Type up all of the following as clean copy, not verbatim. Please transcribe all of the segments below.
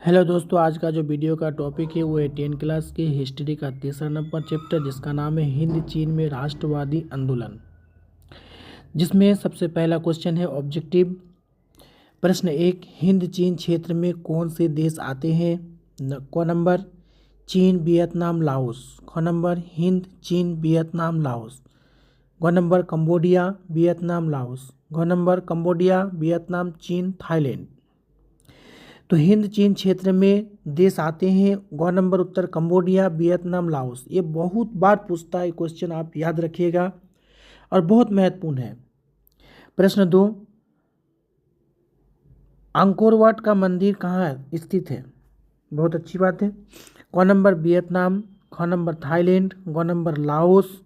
Hello दोस्तों, आज का जो वीडियो का टॉपिक है वो है 10 क्लास की हिस्ट्री का तीसरा नंबर चैप्टर, जिसका नाम है हिंद चीन में राष्ट्रवादी आंदोलन। जिसमें सबसे पहला क्वेश्चन है ऑब्जेक्टिव। प्रश्न एक, हिंद चीन क्षेत्र में कौन से देश आते हैं? क नंबर चीन, वियतनाम, लाओस। ख नंबर हिंद, चीन, वियतनाम, लाओस। ग नंबर कंबोडिया, वियतनाम, लाओस। घ नंबर कंबोडिया, वियतनाम, चीन, थाईलैंड। तो हिंद चीन क्षेत्र में देश आते हैं। ग नंबर उत्तर कंबोडिया, वियतनाम, लाओस। ये बहुत बार पूछता है क्वेश्चन, आप याद रखिएगा और बहुत महत्वपूर्ण है। प्रश्न दो, अंकोर वाट का मंदिर कहाँ स्थित है? बहुत अच्छी बात है। क नंबर वियतनाम, ख नंबर थाईलैंड, ग नंबर लाओस,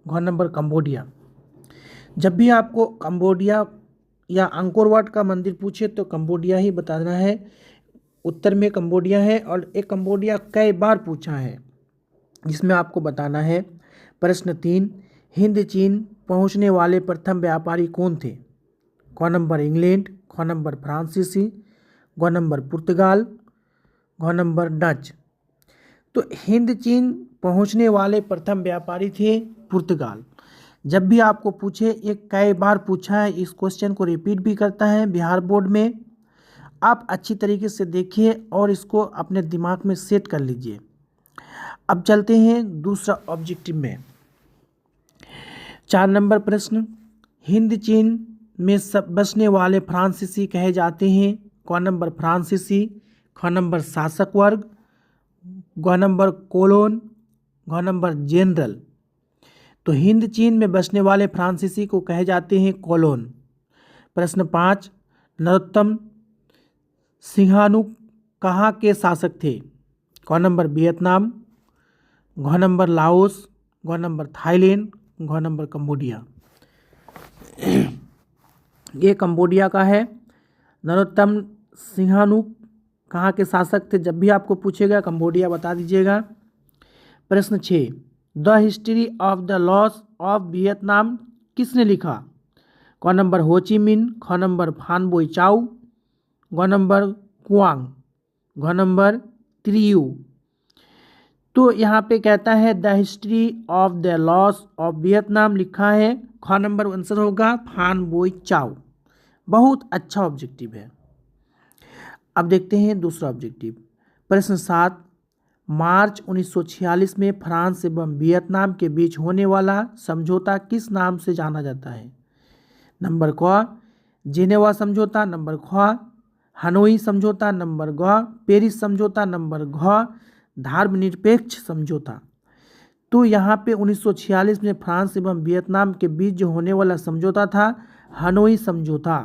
घ नंबर कंबोडिया। जब भी आपको कंबोडिया या अंकोर वाट का मंदिर पूछे तो कंबोडिया ही बताना है। उत्तर में कंबोडिया है और एक कंबोडिया कई बार पूछा है, जिसमें आपको बताना है। प्रश्न तीन, हिंद चीन पहुंचने वाले प्रथम व्यापारी कौन थे? क नंबर इंग्लैंड, ख नंबर फ्रांसीसी, ग नंबर पुर्तगाल, घ नंबर डच। तो हिंद चीन पहुंचने वाले प्रथम व्यापारी थे पुर्तगाल। जब भी आपको पूछे, एक कई बार पूछा है, इस क्वेश्चन को रिपीट भी करता है बिहार बोर्ड में। आप अच्छी तरीके से देखिए और इसको अपने दिमाग में सेट कर लीजिए। अब चलते हैं दूसरा ऑब्जेक्टिव में। 4 नंबर प्रश्न, हिंद चीन में सब बसने वाले फ्रांसीसी कहे जाते हैं। क नंबर फ्रांसीसी, ख नंबर शासक वर्ग, ग नंबर कोलोन, घ नंबर जनरल। तो हिंद चीन में बसने वाले फ्रांसीसी को कहे जाते हैं कोलोन। प्रश्न 5, नरोत्तम सिंहानुक कहाँ के शासक थे? क नंबर वियतनाम, घ नंबर लाओस, घ नंबर थाईलैंड, घ नंबर कंबोडिया। ये कंबोडिया का है। नरोत्तम सिंहानुक कहाँ के शासक थे? जब भी आपको पूछेगा कंबोडिया बता दीजिएगा। प्रश्न 6, the history of the loss of Vietnam किसने लिखा? क नंबर हो ची मिन, ख नंबर फान बोई चाउ, ग नंबर कुआंग, घ नंबर त्रियू। तो यहाँ पे कहता है the history of the loss of Vietnam लिखा है, ख नंबर आंसर होगा फान बोई चाउ। बहुत अच्छा ऑब्जेक्टिव है। अब देखते हैं दूसरा ऑब्जेक्टिव। प्रश्न 7, मार्च 1946 में फ्रांस एवं वियतनाम के बीच होने वाला समझौता किस नाम से जाना जाता है? नंबर क जेनेवा समझौता, नंबर ख हनोई समझौता, नंबर ग पेरिस समझौता, नंबर घ धर्मनिरपेक्ष समझौता। तो यहाँ पे 1946 में फ्रांस एवं वियतनाम के बीच जो होने वाला समझौता था हनोई समझौता।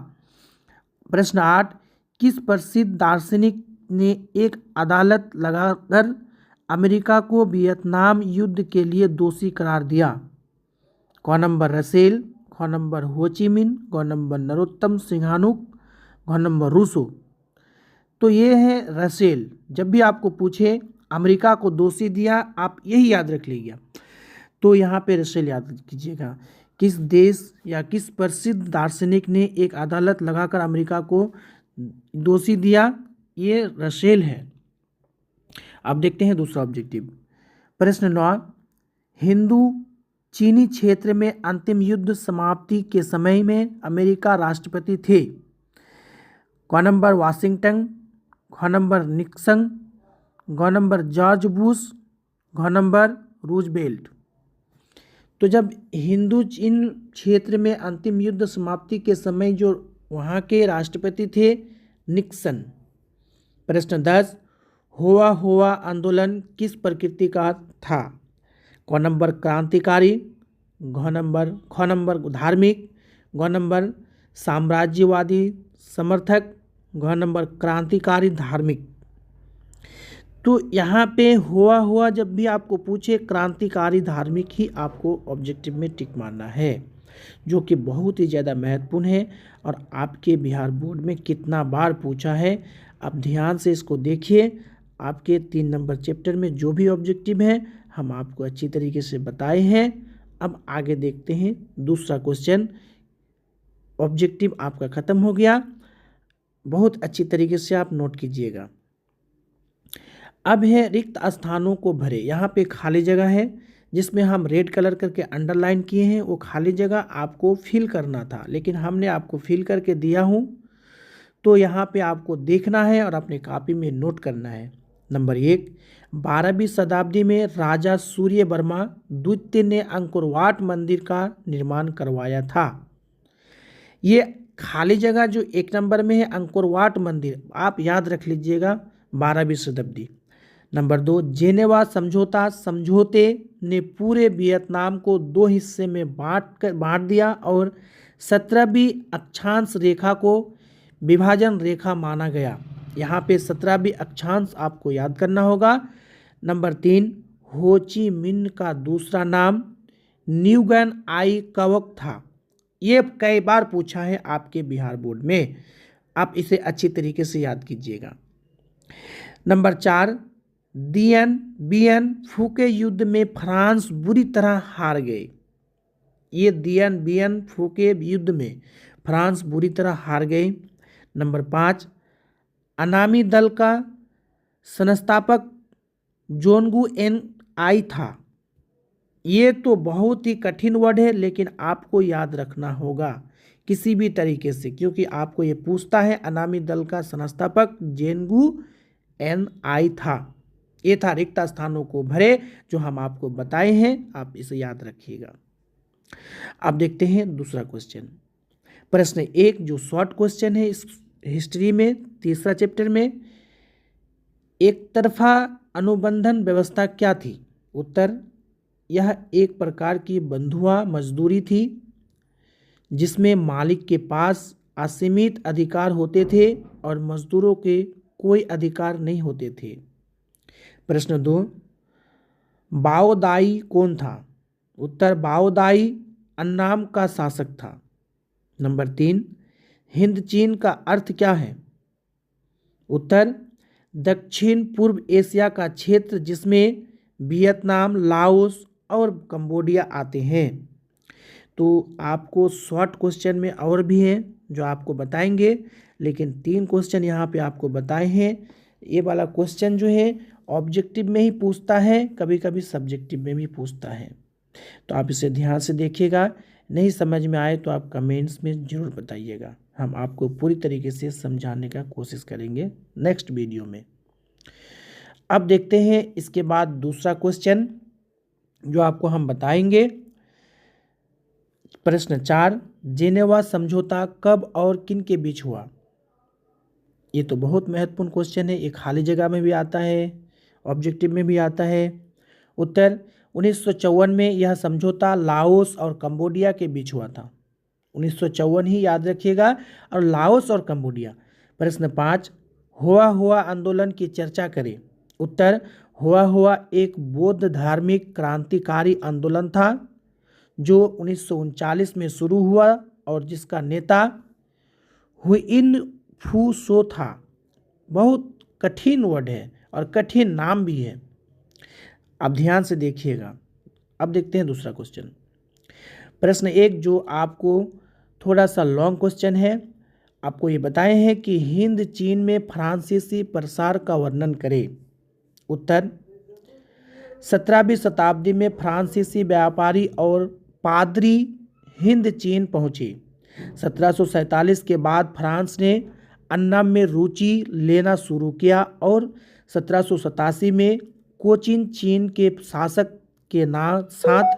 प्रश्न 8, किस प्रसिद्ध दार्शनिक ने एक अदालत लगाकर अमेरिका को वियतनाम युद्ध के लिए दोषी करार दिया? क नंबर रसेल, ख नंबर हो ची मिन, ग नंबर नरोत्तम सिंहानुक, घ नंबर रूसो। तो ये है रसेल। जब भी आपको पूछे अमेरिका को दोषी दिया, आप यही याद रख लीजिए। तो यहाँ पे रसेल याद कीजिएगा। किस देश या किस प्रसिद्ध दार्शनिक ने एक अदालत लगाकर अमेरिका को दोषी दिया? ये रसेल है। अब देखते हैं दूसरा ऑब्जेक्टिव। प्रश्न 9, हिंदू चीनी क्षेत्र में अंतिम युद्ध समाप्ति के समय में अमेरिका राष्ट्रपति थे? क नंबर वाशिंगटन, ख नंबर निक्सन, घ नंबर जॉर्ज बुश, घ नंबर रूजवेल्ट। तो जब हिंदू चीन क्षेत्र में अंतिम युद्ध समाप्ति के समय जो वहाँ के राष्ट्रपति थे निक्सन। प्रश्न 10, होआ आंदोलन किस प्रकृति का था? क नंबर क्रांतिकारी, ख नंबर धार्मिक, ग नंबर साम्राज्यवादी समर्थक, घ नंबर क्रांतिकारी धार्मिक। तो यहाँ पे हुआ जब भी आपको पूछे क्रांतिकारी धार्मिक ही आपको ऑब्जेक्टिव में टिक मारना है, जो कि बहुत ही ज़्यादा महत्वपूर्ण है और आपके बिहार बोर्ड में कितना बार पूछा है। आप ध्यान से इसको देखिए। आपके 3 नंबर चैप्टर में जो भी ऑब्जेक्टिव है हम आपको अच्छी तरीके से बताए हैं। अब आगे देखते हैं दूसरा क्वेश्चन। ऑब्जेक्टिव आपका ख़त्म हो गया। बहुत अच्छी तरीके से आप नोट कीजिएगा। अब है रिक्त स्थानों को भरे। यहाँ पे खाली जगह है जिसमें हम रेड कलर करके अंडरलाइन किए हैं, वो खाली जगह आपको फिल करना था, लेकिन हमने आपको फिल करके दिया हूँ, तो यहाँ पे आपको देखना है और अपने कॉपी में नोट करना है। नंबर 1, 12वीं शताब्दी में राजा सूर्य वर्मा द्वितीय ने अंकुरवाट मंदिर का निर्माण करवाया था। ये खाली जगह जो 1 नंबर में है अंकुरवाट मंदिर, आप याद रख लीजिएगा, 12वीं शताब्दी। नंबर 2, जेनेवा समझौते ने पूरे वियतनाम को 2 हिस्से में बांट दिया और 17वीं अक्षांश रेखा को विभाजन रेखा माना गया। यहाँ पे 17वीं अक्षांश आपको याद करना होगा। नंबर 3, हो ची मिन्ह का दूसरा नाम न्यूगन आई कवक था। ये कई बार पूछा है आपके बिहार बोर्ड में, आप इसे अच्छी तरीके से याद कीजिएगा। नंबर 4, दियन फू के युद्ध में फ्रांस बुरी तरह हार गए। ये दियन फू के युद्ध में फ्रांस बुरी तरह हार गए। नंबर 5, अनामी दल का संस्थापक जोंगू एन आई था। ये तो बहुत ही कठिन वर्ड है, लेकिन आपको याद रखना होगा किसी भी तरीके से, क्योंकि आपको ये पूछता है अनामी दल का संस्थापक जेंगू एन आई था। ये था रिक्त स्थानों को भरे, जो हम आपको बताए हैं, आप इसे याद रखिएगा। अब देखते हैं दूसरा क्वेश्चन। प्रश्न 1 जो शॉर्ट क्वेश्चन है इस हिस्ट्री में, तीसरा चैप्टर में, एक तरफा अनुबंधन व्यवस्था क्या थी? उत्तर, यह एक प्रकार की बंधुआ मजदूरी थी जिसमें मालिक के पास असीमित अधिकार होते थे और मजदूरों के कोई अधिकार नहीं होते थे। प्रश्न 2, बाओदाई कौन था? उत्तर, बाओदाई अन्नाम का शासक था। नंबर 3, हिंद चीन का अर्थ क्या है? उत्तर, दक्षिण पूर्व एशिया का क्षेत्र जिसमें वियतनाम, लाओस और कंबोडिया आते हैं। तो आपको शॉर्ट क्वेश्चन में और भी हैं जो आपको बताएंगे, लेकिन 3 क्वेश्चन यहाँ पे आपको बताए हैं। ये वाला क्वेश्चन जो है ऑब्जेक्टिव में ही पूछता है, कभी कभी सब्जेक्टिव में भी पूछता है, तो आप इसे ध्यान से देखिएगा। नहीं समझ में आए तो आप कमेंट्स में ज़रूर बताइएगा, हम आपको पूरी तरीके से समझाने का कोशिश करेंगे नेक्स्ट वीडियो में। अब देखते हैं इसके बाद दूसरा क्वेश्चन जो आपको हम बताएंगे। प्रश्न 4, जेनेवा समझौता कब और किन के बीच हुआ? ये तो बहुत महत्वपूर्ण क्वेश्चन है, एक खाली जगह में भी आता है, ऑब्जेक्टिव में भी आता है। उत्तर, 1954 में यह समझौता लाओस और कंबोडिया के बीच हुआ था। 1954 ही याद रखिएगा, और लाओस और कंबोडिया। प्रश्न 5, हुआ आंदोलन की चर्चा करें। उत्तर, हुआ एक बौद्ध धार्मिक क्रांतिकारी आंदोलन था जो 1939 में शुरू हुआ और जिसका नेता हुइन फू सो था। बहुत कठिन वर्ड है और कठिन नाम भी है, आप ध्यान से देखिएगा। अब देखते हैं दूसरा क्वेश्चन। प्रश्न 1 जो आपको थोड़ा सा लॉन्ग क्वेश्चन है, आपको ये बताए हैं कि हिंद चीन में फ्रांसीसी प्रसार का वर्णन करें। उत्तर, 17वीं शताब्दी में फ्रांसीसी व्यापारी और पादरी हिंद चीन पहुँचे। 1747 के बाद फ्रांस ने अन्नम में रुचि लेना शुरू किया और 1787 में कोचिन चीन के शासक के साथ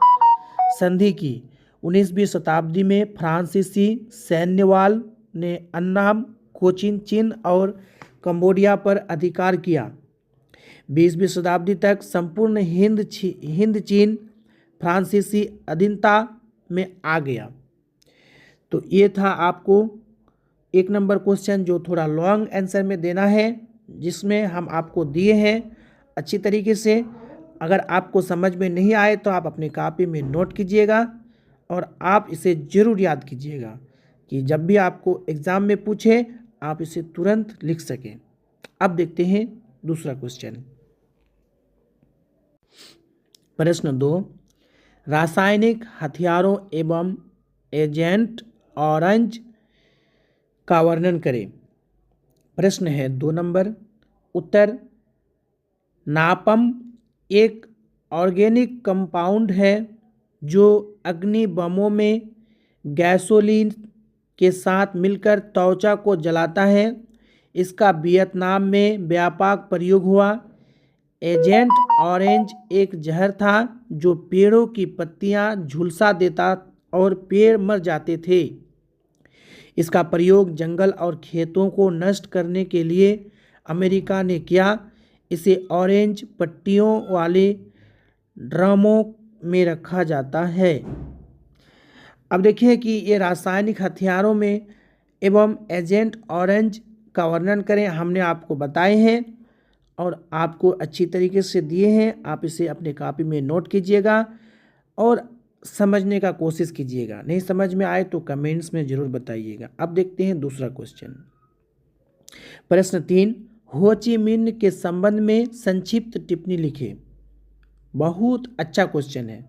संधि की। 19वीं शताब्दी में फ्रांसीसी सैन्यवाल ने अन्नाम, कोचिन चीन और कंबोडिया पर अधिकार किया। 20वीं शताब्दी तक संपूर्ण हिंद चीन फ्रांसीसी अधीनता में आ गया। तो ये था आपको 1 नंबर क्वेश्चन जो थोड़ा लॉन्ग आंसर में देना है, जिसमें हम आपको दिए हैं अच्छी तरीके से। अगर आपको समझ में नहीं आए तो आप अपनी कॉपी में नोट कीजिएगा और आप इसे ज़रूर याद कीजिएगा कि जब भी आपको एग्ज़ाम में पूछे आप इसे तुरंत लिख सकें। अब देखते हैं दूसरा क्वेश्चन। प्रश्न 2, रासायनिक हथियारों एवं एजेंट ऑरेंज का वर्णन करें। प्रश्न है 2 नंबर। उत्तर, नापम एक ऑर्गेनिक कंपाउंड है जो अग्नि बमों में गैसोलीन के साथ मिलकर त्वचा को जलाता है। इसका वियतनाम में व्यापक प्रयोग हुआ। एजेंट ऑरेंज एक जहर था जो पेड़ों की पत्तियां झुलसा देता और पेड़ मर जाते थे। इसका प्रयोग जंगल और खेतों को नष्ट करने के लिए अमेरिका ने किया। इसे ऑरेंज पट्टियों वाले ड्रमों में रखा जाता है। अब देखिए कि ये रासायनिक हथियारों में एवं एजेंट ऑरेंज का वर्णन करें, हमने आपको बताए हैं और आपको अच्छी तरीके से दिए हैं। आप इसे अपने कॉपी में नोट कीजिएगा और समझने का कोशिश कीजिएगा। नहीं समझ में आए तो कमेंट्स में ज़रूर बताइएगा। अब देखते हैं दूसरा क्वेश्चन। प्रश्न 3, हो ची मिन्ह के संबंध में संक्षिप्त टिप्पणी लिखे। बहुत अच्छा क्वेश्चन है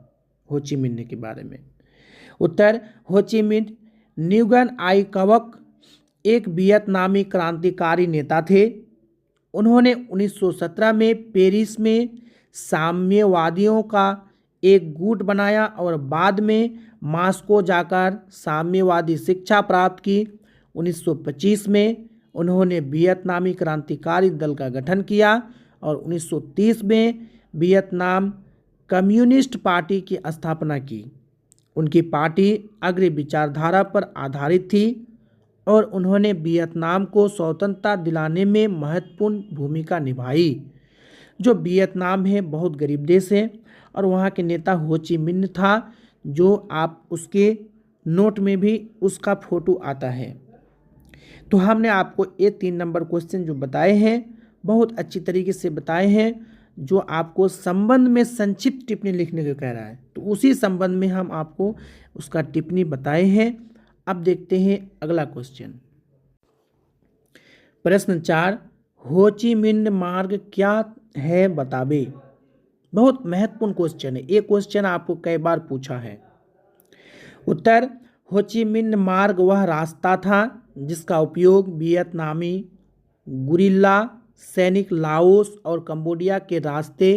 हो ची मिन्ह के बारे में। उत्तर, हो ची मिन्ह न्युगन आई कवक एक वियतनामी क्रांतिकारी नेता थे। उन्होंने 1917 में पेरिस में साम्यवादियों का एक गुट बनाया और बाद में मॉस्को जाकर साम्यवादी शिक्षा प्राप्त की। 1925 में उन्होंने वियतनामी क्रांतिकारी दल का गठन किया और 1930 में वियतनाम कम्युनिस्ट पार्टी की स्थापना की। उनकी पार्टी अग्र विचारधारा पर आधारित थी और उन्होंने वियतनाम को स्वतंत्रता दिलाने में महत्वपूर्ण भूमिका निभाई। जो वियतनाम है बहुत गरीब देश है और वहाँ के नेता हो ची मिन्ह था, जो आप उसके नोट में भी उसका फोटो आता है। तो हमने आपको ये 3 नंबर क्वेश्चन जो बताए हैं बहुत अच्छी तरीके से बताए हैं, जो आपको संबंध में संक्षिप्त टिप्पणी लिखने को कह रहा है। तो उसी संबंध में हम आपको उसका टिप्पणी बताए हैं। अब देखते हैं अगला क्वेश्चन। प्रश्न 4, हो ची मिन्ह मार्ग क्या है बतावे। बहुत महत्वपूर्ण क्वेश्चन है, ये क्वेश्चन आपको कई बार पूछा है। उत्तर, हो ची मिन्ह मार्ग वह रास्ता था जिसका उपयोग वियतनामी गुरिल्ला सैनिक लाओस और कंबोडिया के रास्ते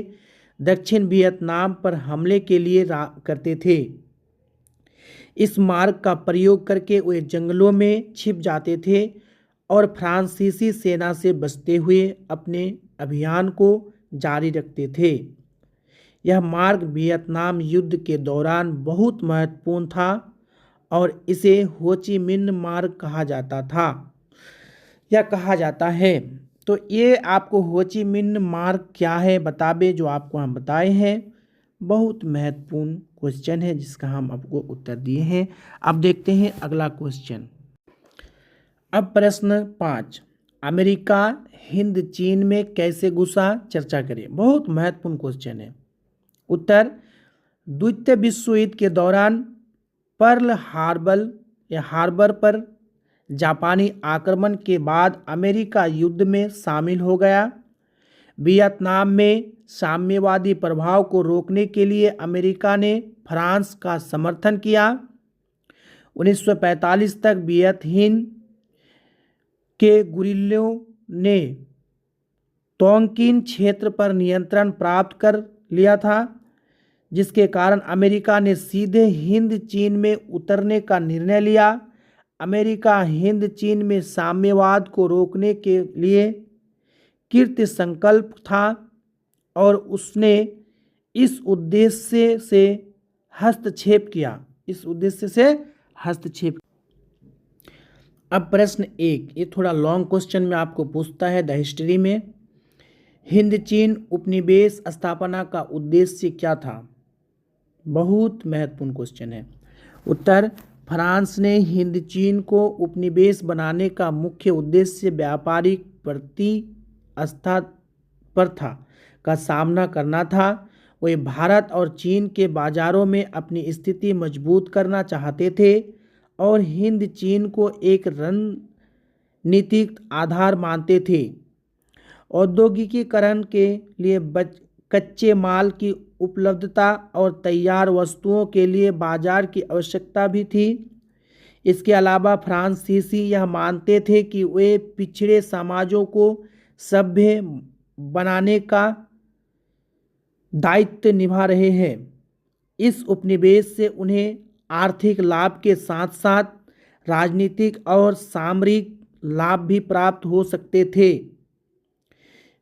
दक्षिण वियतनाम पर हमले के लिए करते थे। इस मार्ग का प्रयोग करके वे जंगलों में छिप जाते थे और फ्रांसीसी सेना से बचते हुए अपने अभियान को जारी रखते थे। यह मार्ग वियतनाम युद्ध के दौरान बहुत महत्वपूर्ण था और इसे हो ची मिन्ह मार्ग कहा जाता था या कहा जाता है। तो ये आपको हो ची मिन्ह मार्ग क्या है बतावे, जो आपको हम बताए हैं। बहुत महत्वपूर्ण क्वेश्चन है जिसका हम आपको उत्तर दिए हैं। अब देखते हैं अगला क्वेश्चन। अब प्रश्न 5, अमेरिका हिंद चीन में कैसे घुसा, चर्चा करें। बहुत महत्वपूर्ण क्वेश्चन है। उत्तर, द्वितीय विश्व युद्ध के दौरान पर्ल हार्बर पर जापानी आक्रमण के बाद अमेरिका युद्ध में शामिल हो गया। वियतनाम में साम्यवादी प्रभाव को रोकने के लिए अमेरिका ने फ्रांस का समर्थन किया। 1945 तक वियतहीन के गुरिल्लों ने तोंगकिन क्षेत्र पर नियंत्रण प्राप्त कर लिया था, जिसके कारण अमेरिका ने सीधे हिंद चीन में उतरने का निर्णय लिया। अमेरिका हिंद चीन में साम्यवाद को रोकने के लिए कृत संकल्प था और उसने इस उद्देश्य से हस्तक्षेप किया। अब प्रश्न 1, ये थोड़ा लॉन्ग क्वेश्चन में आपको पूछता है द हिस्ट्री में। हिंद चीन उपनिवेश स्थापना का उद्देश्य क्या था। बहुत महत्वपूर्ण क्वेश्चन है। उत्तर, फ्रांस ने हिंद चीन को उपनिवेश बनाने का मुख्य उद्देश्य व्यापारिक प्रतिस्पर्धा का सामना करना था। वे भारत और चीन के बाजारों में अपनी स्थिति मजबूत करना चाहते थे और हिंद चीन को एक रणनीतिक आधार मानते थे। औद्योगिकीकरण के लिए कच्चे माल की उपलब्धता और तैयार वस्तुओं के लिए बाजार की आवश्यकता भी थी। इसके अलावा फ्रांसीसी यह मानते थे कि वे पिछड़े समाजों को सभ्य बनाने का दायित्व निभा रहे हैं। इस उपनिवेश से उन्हें आर्थिक लाभ के साथ साथ राजनीतिक और सामरिक लाभ भी प्राप्त हो सकते थे।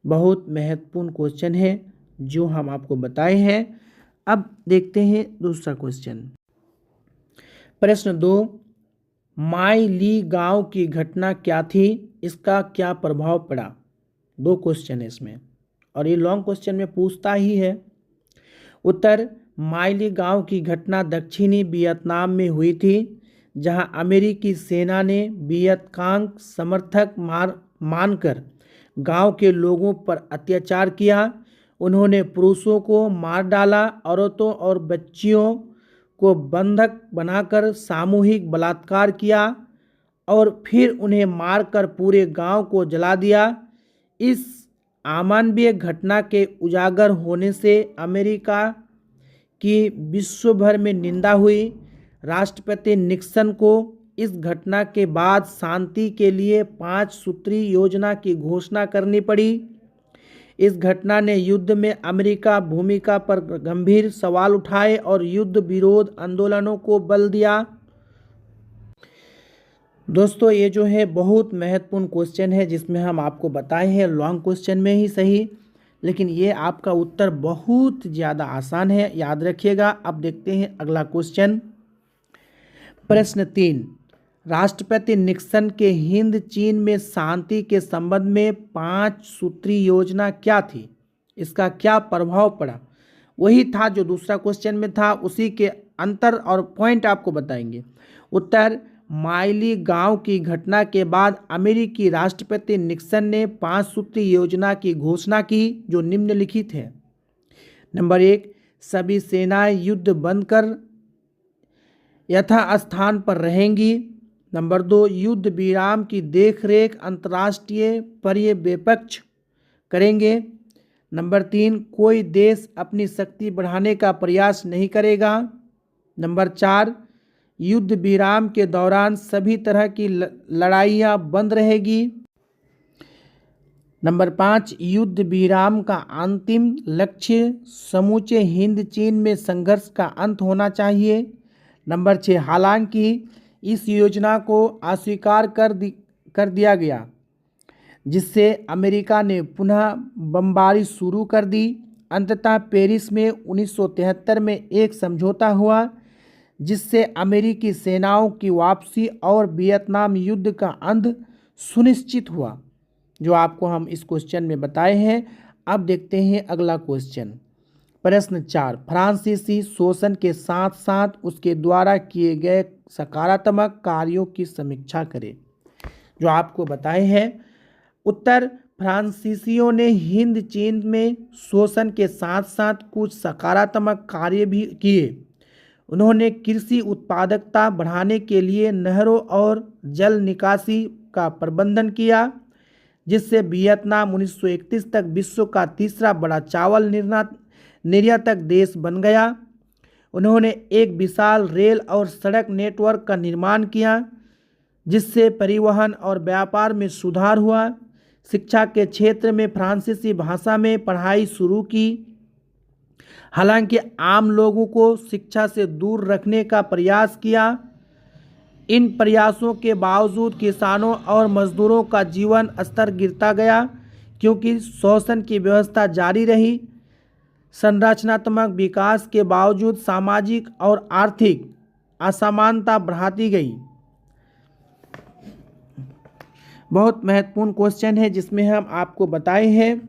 बहुत महत्वपूर्ण क्वेश्चन है जो हम आपको बताए हैं। अब देखते हैं दूसरा क्वेश्चन। प्रश्न 2, माई ली गांव की घटना क्या थी, इसका क्या प्रभाव पड़ा। 2 क्वेश्चन है इसमें और ये लॉन्ग क्वेश्चन में पूछता ही है। उत्तर, माई ली गांव की घटना दक्षिणी वियतनाम में हुई थी, जहां अमेरिकी सेना ने वियतकांग समर्थक मानकर गांव के लोगों पर अत्याचार किया। उन्होंने पुरुषों को मार डाला, औरतों और बच्चियों को बंधक बनाकर सामूहिक बलात्कार किया और फिर उन्हें मारकर पूरे गांव को जला दिया। इस अमानवीय घटना के उजागर होने से अमेरिका की विश्व भर में निंदा हुई। राष्ट्रपति निक्सन को इस घटना के बाद शांति के लिए 5 सूत्री योजना की घोषणा करनी पड़ी। इस घटना ने युद्ध में अमेरिका भूमिका पर गंभीर सवाल उठाए और युद्ध विरोध आंदोलनों को बल दिया। दोस्तों, ये जो है बहुत महत्वपूर्ण क्वेश्चन है जिसमें हम आपको बताए हैं लॉन्ग क्वेश्चन में ही सही, लेकिन ये आपका उत्तर बहुत ज़्यादा आसान है, याद रखिएगा। अब देखते हैं अगला क्वेश्चन। प्रश्न 3, राष्ट्रपति निक्सन के हिंद चीन में शांति के संबंध में 5 सूत्री योजना क्या थी, इसका क्या प्रभाव पड़ा। वही था जो दूसरा क्वेश्चन में था, उसी के अंतर और पॉइंट आपको बताएंगे। उत्तर, माई ली गांव की घटना के बाद अमेरिकी राष्ट्रपति निक्सन ने 5 सूत्री योजना की घोषणा की जो निम्नलिखित है। नंबर 1, सभी सेनाएं युद्ध बंद कर यथास्थान पर रहेंगी। नंबर 2, युद्ध विराम की देखरेख अंतर्राष्ट्रीय पर्यवेक्षक करेंगे। नंबर 3, कोई देश अपनी शक्ति बढ़ाने का प्रयास नहीं करेगा। नंबर 4, युद्ध विराम के दौरान सभी तरह की लड़ाइयाँ बंद रहेगी। नंबर 5, युद्ध विराम का अंतिम लक्ष्य समूचे हिंद चीन में संघर्ष का अंत होना चाहिए। नंबर 6, हालांकि इस योजना को अस्वीकार कर दिया गया, जिससे अमेरिका ने पुनः बमबारी शुरू कर दी। अंततः पेरिस में 1973 में एक समझौता हुआ जिससे अमेरिकी सेनाओं की वापसी और वियतनाम युद्ध का अंत सुनिश्चित हुआ, जो आपको हम इस क्वेश्चन में बताए हैं। अब देखते हैं अगला क्वेश्चन। प्रश्न 4, फ्रांसीसी शोषण के साथ साथ उसके द्वारा किए गए सकारात्मक कार्यों की समीक्षा करें, जो आपको बताए हैं। उत्तर, फ्रांसीसियों ने हिंद चीन में शोषण के साथ साथ कुछ सकारात्मक कार्य भी किए। उन्होंने कृषि उत्पादकता बढ़ाने के लिए नहरों और जल निकासी का प्रबंधन किया, जिससे वियतनाम 1931 तक विश्व का तीसरा बड़ा चावल निर्यातक देश बन गया। उन्होंने एक विशाल रेल और सड़क नेटवर्क का निर्माण किया, जिससे परिवहन और व्यापार में सुधार हुआ। शिक्षा के क्षेत्र में फ्रांसीसी भाषा में पढ़ाई शुरू की। हालांकि आम लोगों को शिक्षा से दूर रखने का प्रयास किया। इन प्रयासों के बावजूद किसानों और मजदूरों का जीवन स्तर गिरता गया, क्योंकि शोषण की व्यवस्था जारी रही। संरचनात्मक विकास के बावजूद सामाजिक और आर्थिक असमानता बढ़ती गई। बहुत महत्वपूर्ण क्वेश्चन है जिसमें हम आपको बताए हैं।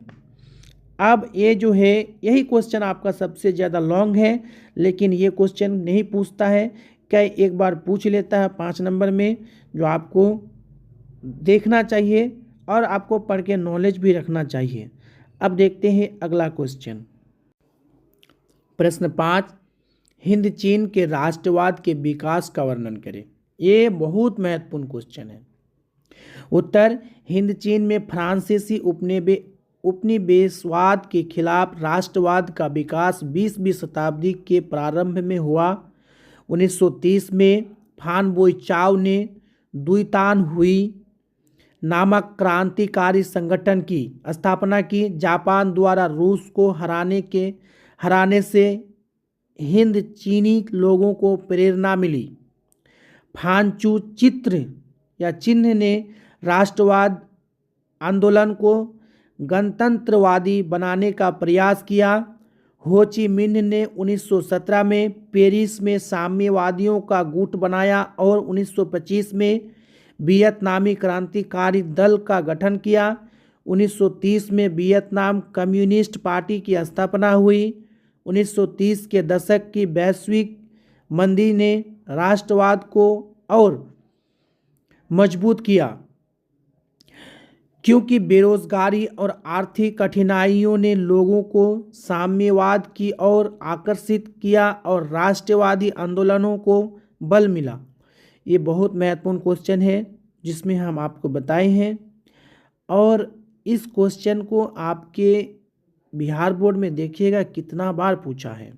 अब ये जो है यही क्वेश्चन आपका सबसे ज़्यादा लॉन्ग है, लेकिन ये क्वेश्चन नहीं पूछता है, क्या एक बार पूछ लेता है 5 नंबर में, जो आपको देखना चाहिए और आपको पढ़ के नॉलेज भी रखना चाहिए। अब देखते हैं अगला क्वेश्चन। प्रश्न 5, हिंद चीन के राष्ट्रवाद के विकास का वर्णन करें। ये बहुत महत्वपूर्ण क्वेश्चन है। उत्तर, हिंद चीन में फ्रांसीसी उपनिवेशवाद के खिलाफ राष्ट्रवाद का विकास 20वीं शताब्दी के प्रारंभ में हुआ। 1930 में फान बोई चाओ ने दुईतान हुई नामक क्रांतिकारी संगठन की स्थापना की। जापान द्वारा रूस को हराने से हिंद चीनी लोगों को प्रेरणा मिली। फांचू चित्र या चिन्ह ने राष्ट्रवाद आंदोलन को गणतंत्रवादी बनाने का प्रयास किया। हो ची मिन्ह ने 1917 में पेरिस में साम्यवादियों का गुट बनाया और 1925 में वियतनामी क्रांतिकारी दल का गठन किया। 1930 में वियतनाम कम्युनिस्ट पार्टी की स्थापना हुई। 1930 के दशक की वैश्विक मंदी ने राष्ट्रवाद को और मजबूत किया, क्योंकि बेरोजगारी और आर्थिक कठिनाइयों ने लोगों को साम्यवाद की ओर आकर्षित किया और राष्ट्रवादी आंदोलनों को बल मिला। ये बहुत महत्वपूर्ण क्वेश्चन है जिसमें हम आपको बताए हैं, और इस क्वेश्चन को आपके बिहार बोर्ड में देखिएगा कितना बार पूछा है।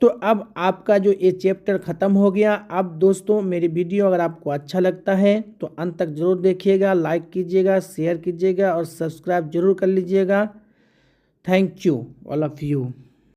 तो अब आपका जो ये चैप्टर ख़त्म हो गया। अब दोस्तों मेरी वीडियो अगर आपको अच्छा लगता है तो अंत तक ज़रूर देखिएगा, लाइक कीजिएगा, शेयर कीजिएगा और सब्सक्राइब जरूर कर लीजिएगा। Thank you all of you.